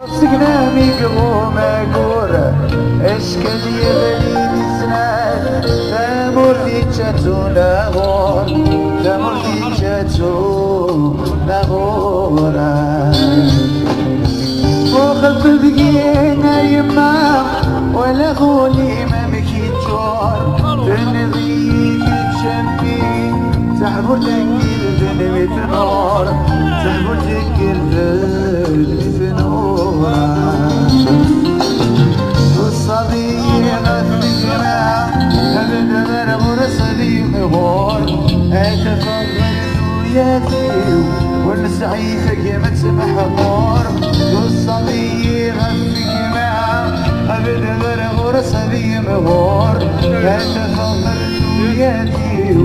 سقنامي قوم أقول اشكل يبني سنان تمر في جاتونا غور تمر في جاتونا غورا وخلف بقينا يما ولا غولي ما مكيتور بنغيك تشمي تحبر تنقل بنميت نور تحبر تنقل بنميت نورا والصبي غفقنا أبدا مرغور صبي مغور أتفضل ذوياتي والنسعي فقيمة محمور والصبي غفقنا أبدا مرغور صبي مغور أتفضل ذوياتي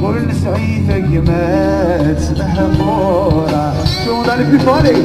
والنسعي فقيمة محمور شو ذلك بفالي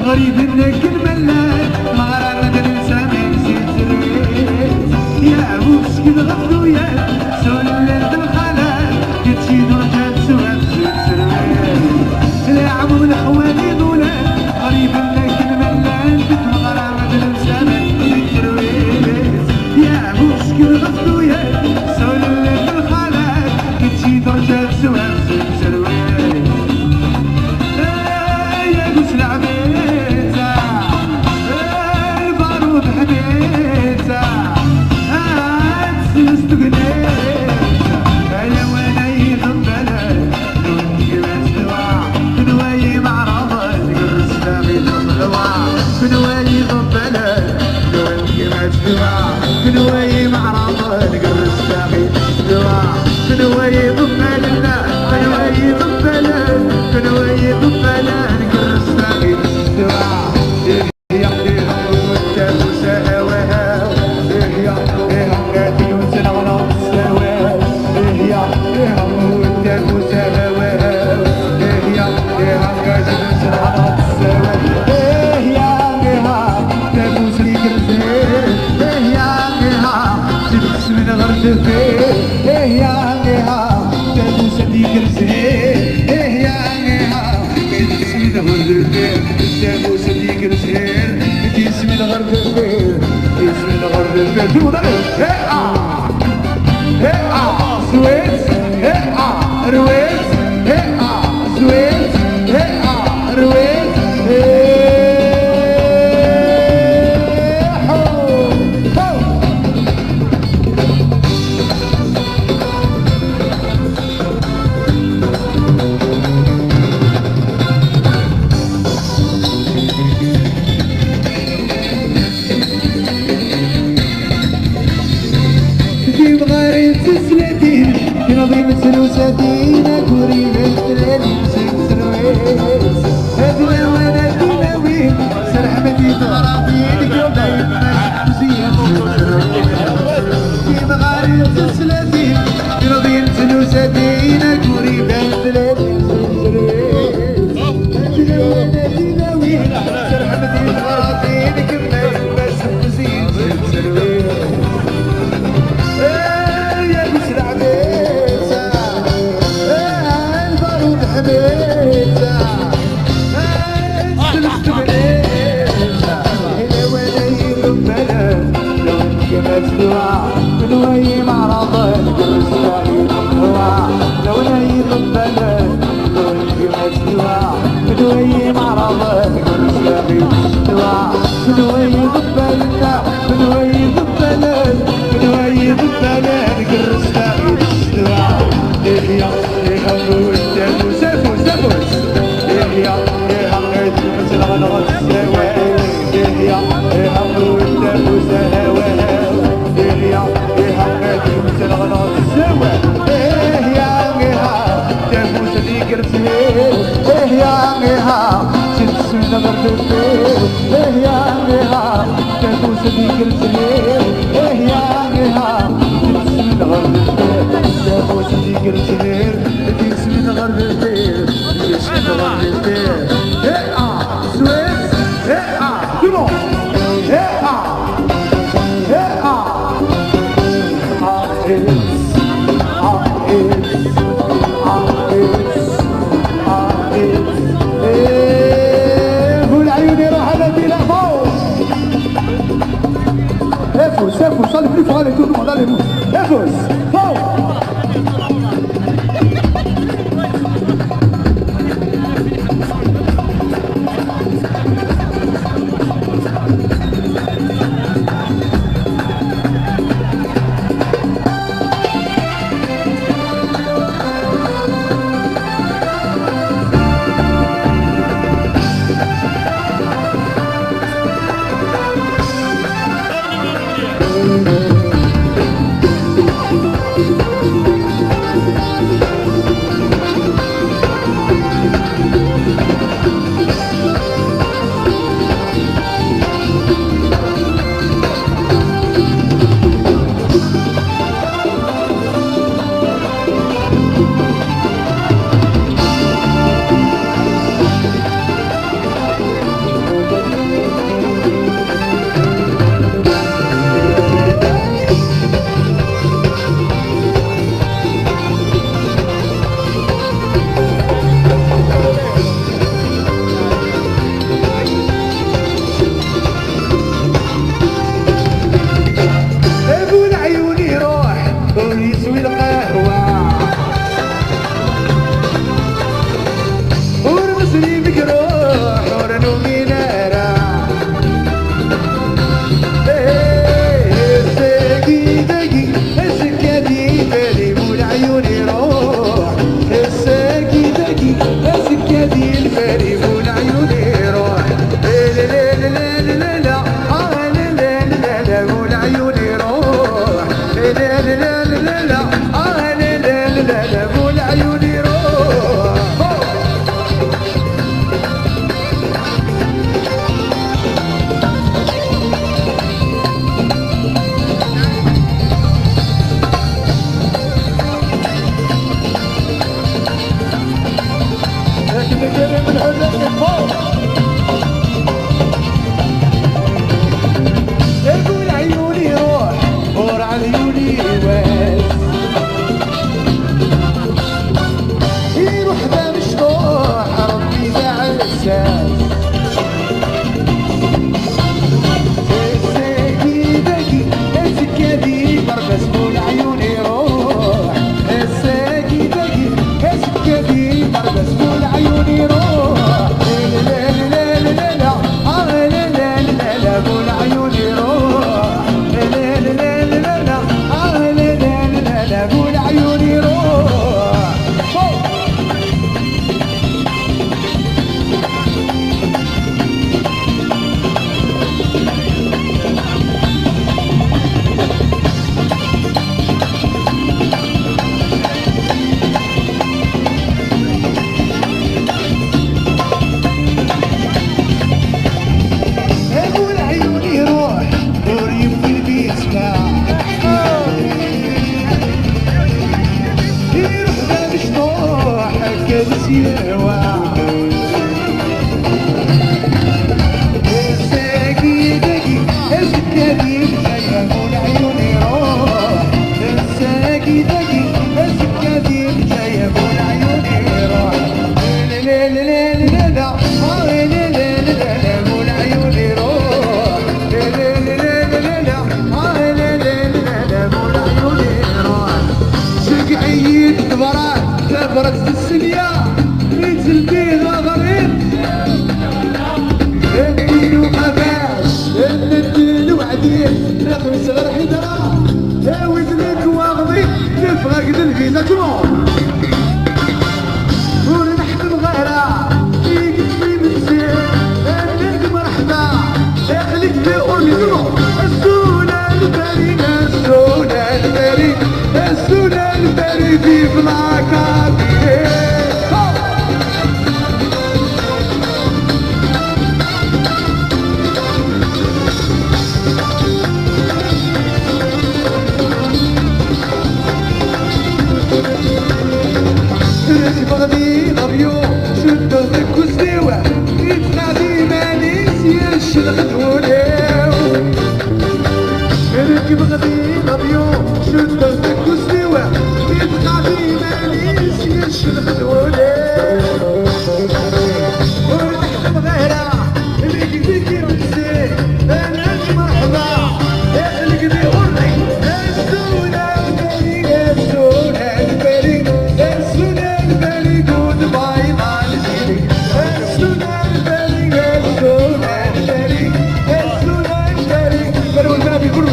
غريب انك الملال مغرب ننسى من سيتريت يا وسكن غفلويا سول الليل الخلال كتشي درجات سواد سيتريت لا عمو الحوالي دولان غريب انك الملال مغرب ننسى من سيتريت يا وسكن غفلويا سول الليل الخلال كتشي درجات سواد سيتريت كنواي معرض نقرس باقي كنواي ضبالنا كنواي ضبالا كنواي ضبالا نقرس باقي يا والتابوس هواها يا هنغاتي ونسنغنا السوا يا والتابوس هواها يا هنغاتي ونسنغنا السوا تابوس لي كرزين من غرد فيه يا نها تابوس لي كرزين يا نها اسمي الغرد فيه تابوس لي كرزين اسمي الغرد فيه اسمي الغرد فيه في مدرب سويس رويس سويس رويس سلوساتينا كوري بالتلالي سرويس هذا وانا ديناوي سرحمتي تغرابينك وبايت ماشي مزيان كيما غاري تسلاتين راضيين سلوساتينا كوري بالتلالي سرويس هذا وانا ديناوي سرحمتي تغرابينك وبايت ماشي مزيان سرويس يا بسرعة حبيبتا سلست بليتا إلا ولي ربنا لو انك مسلوع كنوي معرضة نقرس باقي مقطوع لو ولي ربنا لو انك مسلوع كنوي معرضة نقرس باقي مقطوع كنوي ربنا كنوي ربنا كنوي ربنا نقرس باقي مقطوع يا غنوي Efos, allez plus fort, allez tout le monde, allez vous. Efos, fort. بالي والعيوني روح لا لا لا لا لا لا لا لا لا لا والعيوني روح لا لا لا لا لا لا لا لا لا والعيوني روح من هذا الفوق يقول عيوني روح ور عيوني واس يروح ذا مشروح ربي زعل الساس الساقي باقي السكادي مركز قول عيوني روح الساقي باقي السكادي مركز قول عيوني روح برد السليا ينزل بيه غريب الدين وقفاش الدين وعديل نخمس غير حيدرا وزنك واغضي تفرق الفيزا كمون ونحكم غيرها يقفي بالزين الناس مرحبا يخليك في أوليزمو السونا البريد السونا البريد السونا البريد في بلاكات بغدي غبيو شدو ذك وسديوة يتنادي مانيس يشلغ دوليو بغدي غبيو شدو ذك وسديوة يتنادي مانيس يشلغ دوليو ورتحت بغيرها اللي كذيكي بكسي انا مرحبا اللي كذي قرني السونا البريد السونا البريد السونا البريد باي مالجيني السونا البريد السونا البريد السونا البريد فرو البابي كله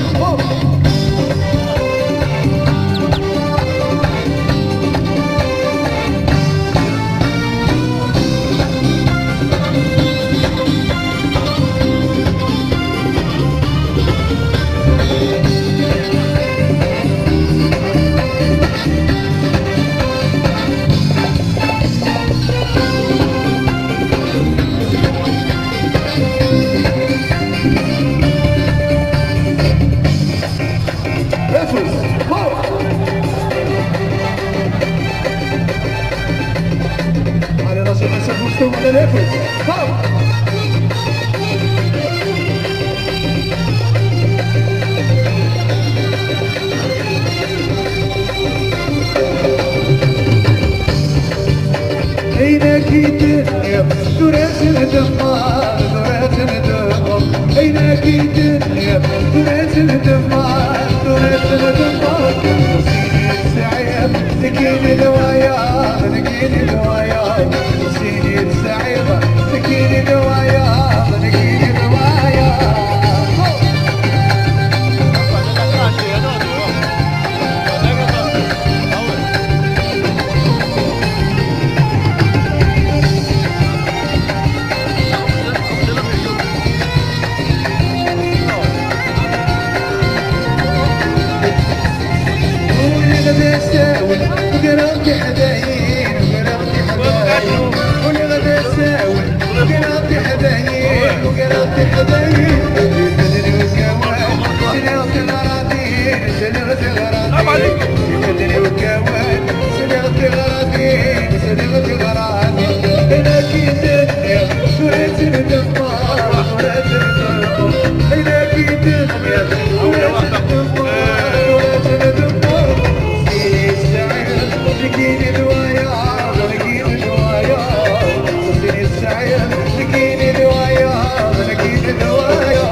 على الافرز عينك يدنيا تراث الدمار تراث الدمار عينك يدنيا تراث الدمار تراث الدمار نسيني السعيد تكيني الوايا تكيني الوايا نسيني السعيد تكيني الوايا تكيني الوايا حبايب وقربت حبايب بدري وكوان سلغت غراضي سلغت غراضي بدري وكوان سلغت غراضي سلغت غراضي انا كي الدنيا ورات الدمار ورات الدمار انا كي الدنيا ورات الدمار ورات الدمار سيني السعير لقيني دوايا لقيني دوايا سيني السعير لقيني دوايا لقيني دوايا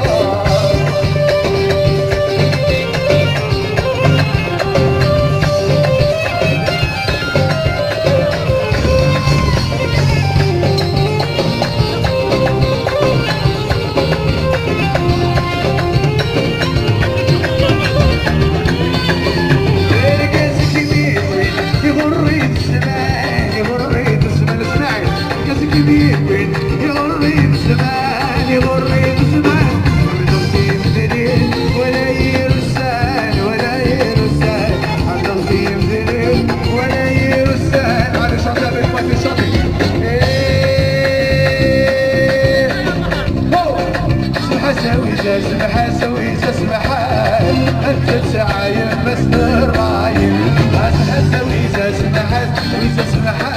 سمحة سويسة سمحة أنت تعايم بس الرايم سمحة سويسة سمحة سويسة سمحة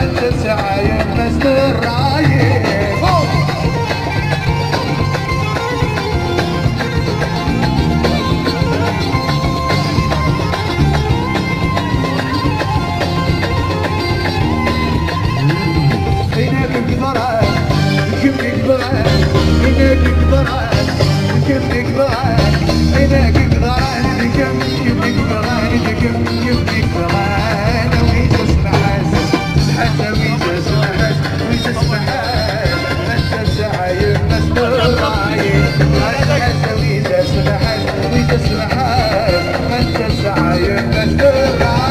أنت تعايم بس الرايم هناك بضرع كيف بضرع هناك بضرع كيف بضرع هناك بضرع كم كيف بضرع كم كيف بضرع ويسا سمحات حتى ويسا سمحات ويسا سمحات أنت سعايم بس الرايم حتى ويسا سمحات ويسا سمحات أنت سعايم بس الرايم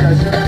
Thank you.